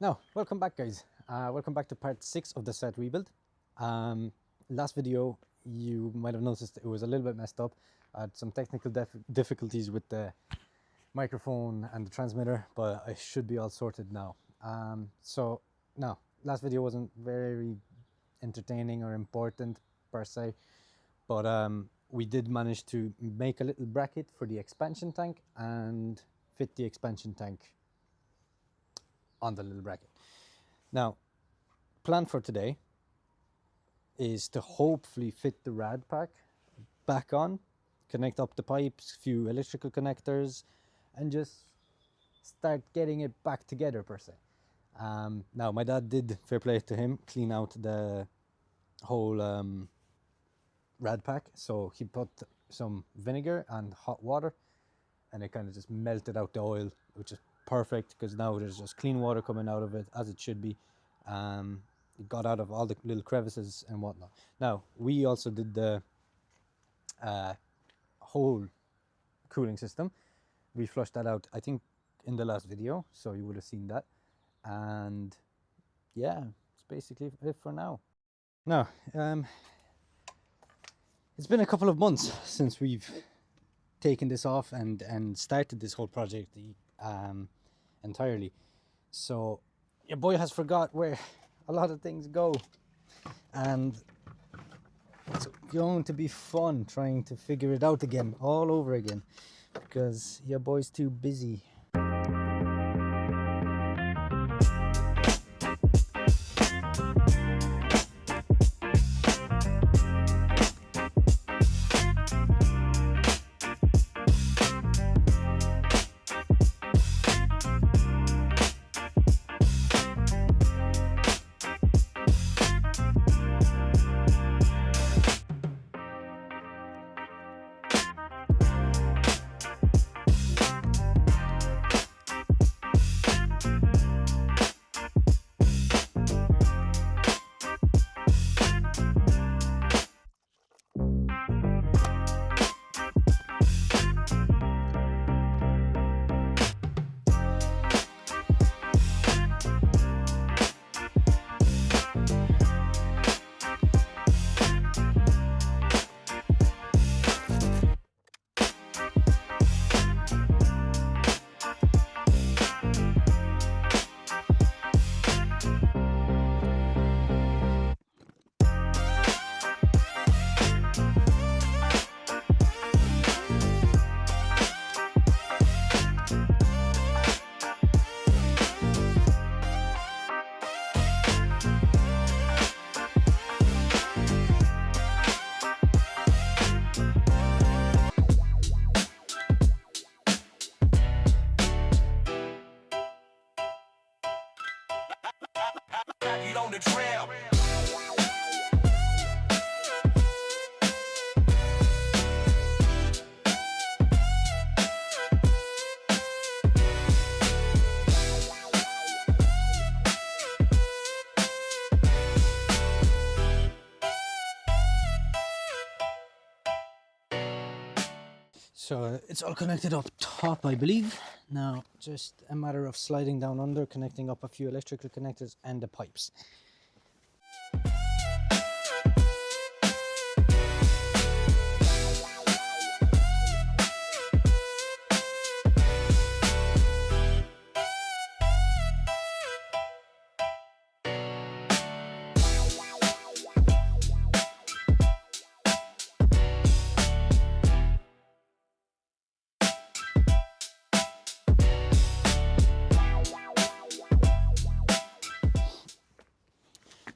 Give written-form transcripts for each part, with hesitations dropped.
Now, welcome back, guys. Welcome back to part 6 of the set rebuild. Last video, you might have noticed it was a little bit messed up. I had some technical difficulties with the microphone and the transmitter, but I should be all sorted now. So, now, last video wasn't very entertaining or important per se, but we did manage to make a little bracket for the expansion tank and fit the expansion tank on the little bracket. Now, plan for today is to hopefully fit the rad pack back on, connect up the pipes, few electrical connectors, and just start getting it back together per se. Now, my dad did, fair play to him, clean out the whole rad pack. So he put some vinegar and hot water, and it kind of just melted out the oil, which is perfect because now there's just clean water coming out of it as it should be. It got out of all the little crevices and whatnot. Now, we also did the whole cooling system. We flushed that out, I think, in the last video, so you would have seen that. And yeah, it's basically it for now. Now, it's been a couple of months since we've taken this off and started this whole project entirely. So your boy has forgot where a lot of things go, and it's going to be fun trying to figure it out again, all over again, because your boy's too busy. On the trail. So it's all connected up top, I believe. Now, just a matter of sliding down under, connecting up a few electrical connectors and the pipes.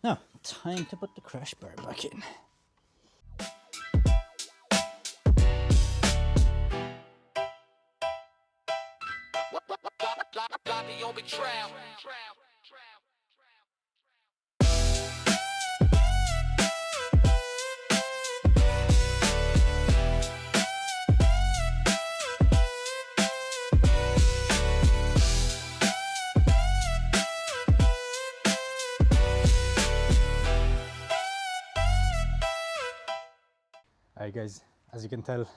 Now, time to put the crash bar back in. Alright guys, as you can tell,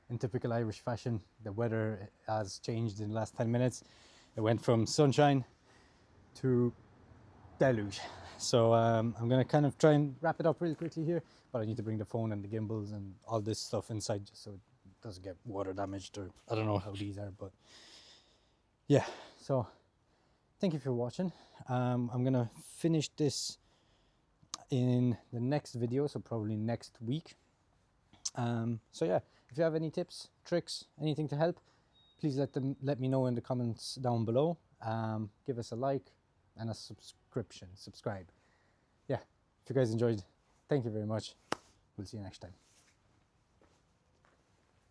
in typical Irish fashion, the weather has changed in the last 10 minutes. It went from sunshine to deluge. So I'm gonna kind of try and wrap it up really quickly here, but I need to bring the phone and the gimbals and all this stuff inside just so it doesn't get water damaged, or I don't know how these are, but yeah. So thank you for watching. I'm gonna finish this in the next video, so probably next week. So yeah, if you have any tips, tricks, anything to help, please let me know in the comments down below. Give us a like and a subscribe. Yeah, if you guys enjoyed, thank you very much. We'll see you next time.